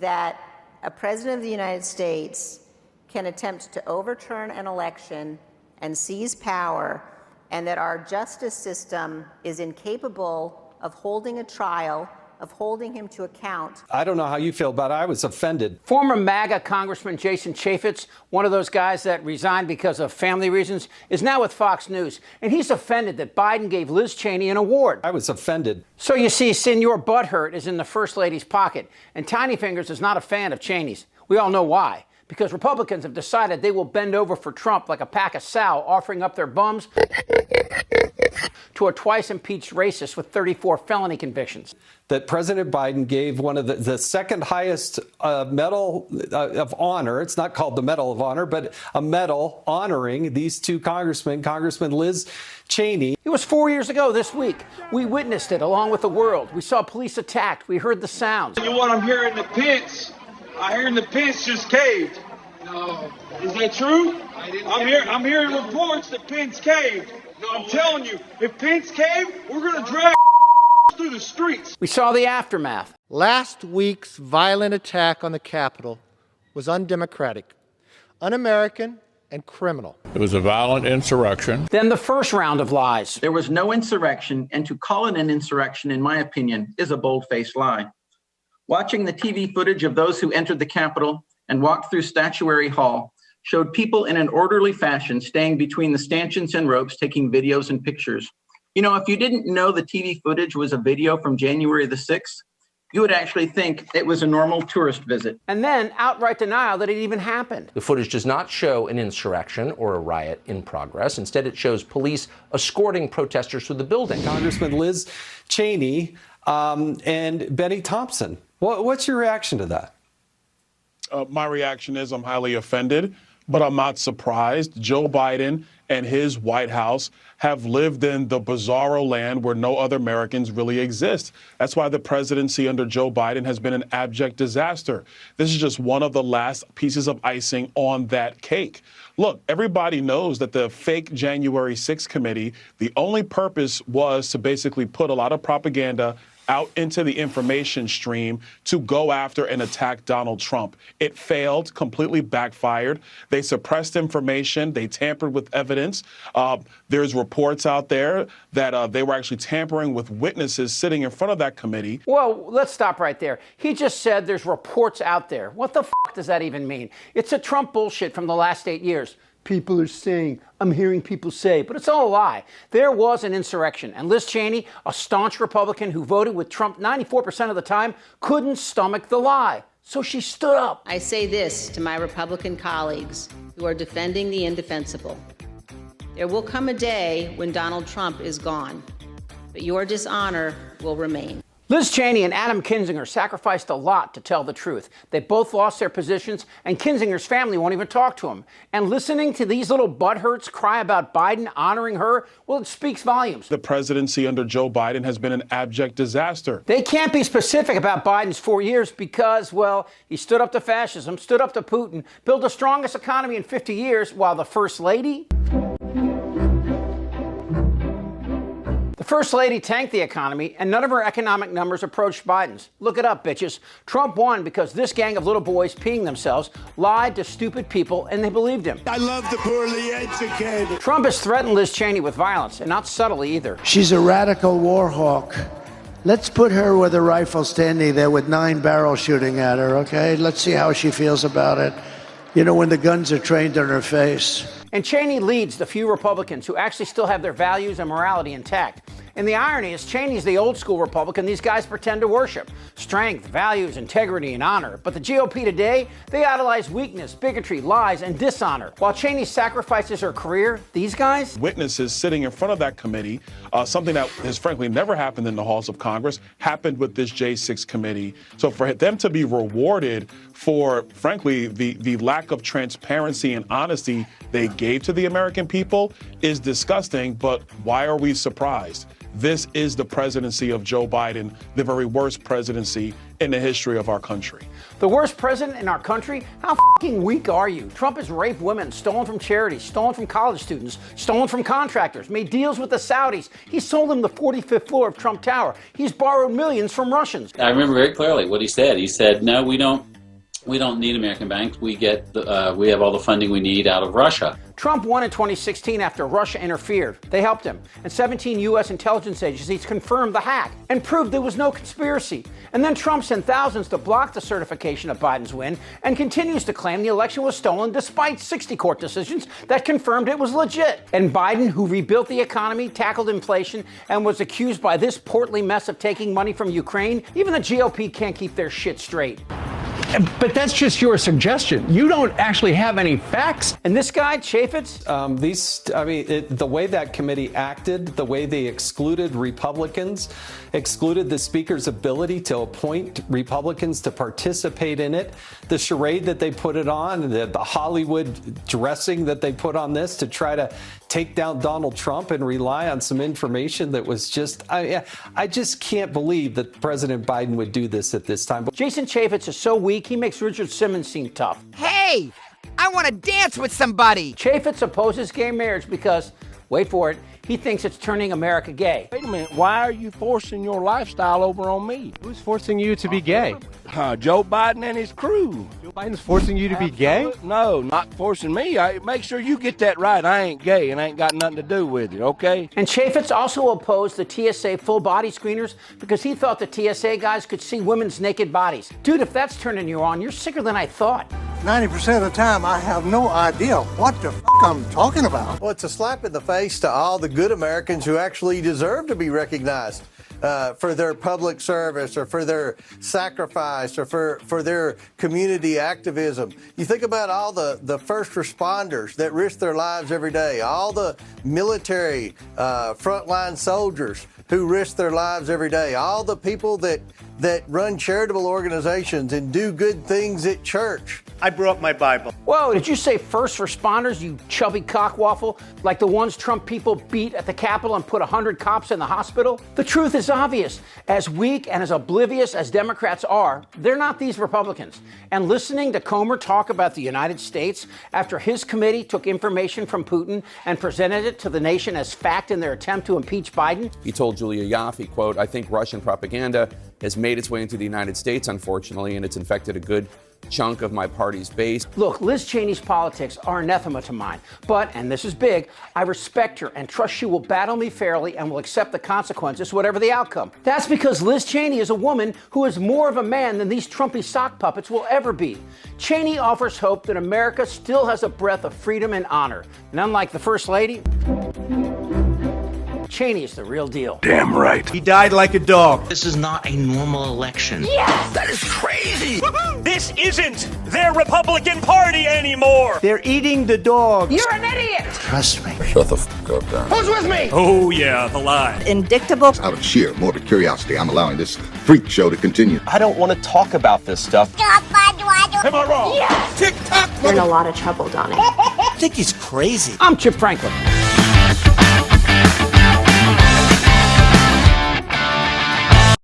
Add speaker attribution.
Speaker 1: that a president of the United States can attempt to overturn an election and seize power, and that our justice system is incapable of holding a trial, of holding him to account.
Speaker 2: I don't know how you feel about it. I was offended.
Speaker 3: Former MAGA Congressman Jason Chaffetz, one of those guys that resigned because of family reasons, is now with Fox News, and he's offended that Biden gave Liz Cheney an award.
Speaker 2: I was offended.
Speaker 3: So you see, Senor Butthurt is in the First Lady's pocket, and Tiny Fingers is not a fan of Cheney's. We all know why. Because Republicans have decided they will bend over for Trump like a pack of sow, offering up their bums to a twice-impeached racist with 34 felony convictions.
Speaker 2: That President Biden gave one of the second highest medal of honor. It's not called the Medal of Honor, but a medal honoring these two congressmen, Congressman Liz Cheney.
Speaker 3: It was 4 years ago this week. We witnessed it along with the world. We saw police attacked. We heard the sounds.
Speaker 4: You know what I'm hearing? The Pence. I hearing the Pence just caved. No. Is that true? I'm hearing reports that Pence caved. No, I'm telling you, if Pence caved, we're going to drag through the streets.
Speaker 3: We saw the aftermath.
Speaker 5: Last week's violent attack on the Capitol was undemocratic, un-American, and criminal.
Speaker 6: It was a violent insurrection.
Speaker 3: Then the first round of lies.
Speaker 7: There was no insurrection, and to call it an insurrection, in my opinion, is a bold-faced lie. Watching the TV footage of those who entered the Capitol and walked through Statuary Hall showed people in an orderly fashion staying between the stanchions and ropes taking videos and pictures. You know, if you didn't know the TV footage was a video from January the 6th, you would actually think it was a normal tourist visit.
Speaker 3: And then outright denial that it even happened.
Speaker 8: The footage does not show an insurrection or a riot in progress. Instead, it shows police escorting protesters through the building.
Speaker 2: Congressman Liz Cheney and Benny Thompson. What's your reaction to that?
Speaker 9: My reaction is I'm highly offended, but I'm not surprised. Joe Biden and his White House have lived in the bizarro land where no other Americans really exist. That's why the presidency under Joe Biden has been an abject disaster. This is just one of the last pieces of icing on that cake. Look, everybody knows that the fake January 6th committee, the only purpose was to basically put a lot of propaganda out into the information stream to go after and attack Donald Trump. It failed, completely backfired. They suppressed information. They tampered with evidence. There's reports out there that they were actually tampering with witnesses sitting in front of that committee.
Speaker 3: Well, let's stop right there. He just said there's reports out there. What the f*** does that even mean? It's a Trump bullshit from the last 8 years. People are saying, I'm hearing people say, but it's all a lie. There was an insurrection, and Liz Cheney, a staunch Republican who voted with Trump 94% of the time, couldn't stomach the lie. So she stood up.
Speaker 1: I say this to my Republican colleagues who are defending the indefensible. There will come a day when Donald Trump is gone, but your dishonor will remain.
Speaker 3: Liz Cheney and Adam Kinzinger sacrificed a lot to tell the truth. They both lost their positions, and Kinzinger's family won't even talk to him. And listening to these little butthurts cry about Biden honoring her, well, it speaks volumes.
Speaker 9: The presidency under Joe Biden has been an abject disaster.
Speaker 3: They can't be specific about Biden's 4 years because, well, he stood up to fascism, stood up to Putin, built the strongest economy in 50 years, while the First Lady... The First Lady tanked the economy, and none of her economic numbers approached Biden's. Look it up, bitches. Trump won because this gang of little boys peeing themselves lied to stupid people, and they believed him.
Speaker 10: I love the poorly educated.
Speaker 3: Trump has threatened Liz Cheney with violence, and not subtly either.
Speaker 10: She's a radical war hawk. Let's put her with a rifle standing there with 9 barrels shooting at her, okay? Let's see how she feels about it. You know, when the guns are trained on her face.
Speaker 3: And Cheney leads the few Republicans who actually still have their values and morality intact. And the irony is Cheney's the old school Republican these guys pretend to worship. Strength, values, integrity, and honor. But the GOP today, they idolize weakness, bigotry, lies, and dishonor. While Cheney sacrifices her career, these guys?
Speaker 9: Witnesses sitting in front of that committee, something that has frankly never happened in the halls of Congress, happened with this J6 committee. So for them to be rewarded for, frankly, the lack of transparency and honesty they gave to the American people is disgusting, but why are we surprised? This is the presidency of Joe Biden, the very worst presidency in the history of our country.
Speaker 3: The worst president in our country? How fucking weak are you? Trump has raped women, stolen from charities, stolen from college students, stolen from contractors, made deals with the Saudis. He sold them the 45th floor of Trump Tower. He's borrowed millions from Russians.
Speaker 11: I remember very clearly what he said. He said, no, we don't We don't need American banks. We have all the funding we need out of Russia.
Speaker 3: Trump won in 2016 after Russia interfered. They helped him. And 17 U.S. intelligence agencies confirmed the hack and proved there was no conspiracy. And then Trump sent thousands to block the certification of Biden's win and continues to claim the election was stolen despite 60 court decisions that confirmed it was legit. And Biden, who rebuilt the economy, tackled inflation, and was accused by this portly mess of taking money from Ukraine, even the GOP can't keep their shit straight.
Speaker 12: But that's just your suggestion. You don't actually have any facts.
Speaker 3: And this guy, Chaffetz?
Speaker 2: The way that committee acted, the way they excluded Republicans, excluded the speaker's ability to appoint Republicans to participate in it, the charade that they put it on, the Hollywood dressing that they put on this to try to take down Donald Trump and rely on some information that was just, I just can't believe that President Biden would do this at this time.
Speaker 3: Jason Chaffetz is so weak, he makes Richard Simmons seem tough.
Speaker 13: Hey, I want to dance with somebody.
Speaker 3: Chaffetz opposes gay marriage because, wait for it, he thinks it's turning America gay.
Speaker 14: Wait a minute, why are you forcing your lifestyle over on me?
Speaker 15: Who's forcing you to be gay?
Speaker 14: Joe Biden and his crew.
Speaker 15: Joe Biden's forcing you to be gay?
Speaker 14: No, not forcing me. Make sure you get that right. I ain't gay and ain't got nothing to do with it, okay?
Speaker 3: And Chaffetz also opposed the TSA full body screeners because he thought the TSA guys could see women's naked bodies. Dude, if that's turning you on, you're sicker than I thought.
Speaker 16: 90% of the time, I have no idea what the I'm talking about.
Speaker 17: Well, it's a slap in the face to all the good Americans who actually deserve to be recognized for their public service or for their sacrifice or for their community activism. You think about all the first responders that risk their lives every day, all the military frontline soldiers who risk their lives every day, all the people that run charitable organizations and do good things at church.
Speaker 16: I brought my Bible.
Speaker 3: Whoa, did you say first responders, you chubby cockwaffle? Like the ones Trump people beat at the Capitol and put 100 cops in the hospital? The truth is obvious. As weak and as oblivious as Democrats are, they're not these Republicans. And listening to Comer talk about the United States after his committee took information from Putin and presented it to the nation as fact in their attempt to impeach Biden.
Speaker 18: He told Julia Yaffe, quote, "I think Russian propaganda has made its way into the United States, unfortunately, and it's infected a good chunk of my party's base."
Speaker 3: Look, Liz Cheney's politics are anathema to mine. But, and this is big, I respect her and trust she will battle me fairly and will accept the consequences, whatever the outcome. That's because Liz Cheney is a woman who is more of a man than these Trumpy sock puppets will ever be. Cheney offers hope that America still has a breath of freedom and honor. And unlike the First Lady, Cheney is the real deal.
Speaker 16: Damn right. He died like a dog.
Speaker 19: This is not a normal election.
Speaker 16: Yes! That is crazy!
Speaker 20: This isn't their Republican Party anymore!
Speaker 16: They're eating the dogs.
Speaker 3: You're an idiot!
Speaker 10: Trust me.
Speaker 21: Shut the f*** up, Darren.
Speaker 20: Who's with me? Oh, yeah, the lie.
Speaker 22: Indictable.
Speaker 21: Out of sheer morbid curiosity, I'm allowing this freak show to continue.
Speaker 23: I don't want to talk about this stuff.
Speaker 20: Am I wrong?
Speaker 22: Yes!
Speaker 16: Tick-tock!
Speaker 22: You're in a lot of trouble, Donnie.
Speaker 16: I think he's crazy.
Speaker 3: I'm Chip Franklin.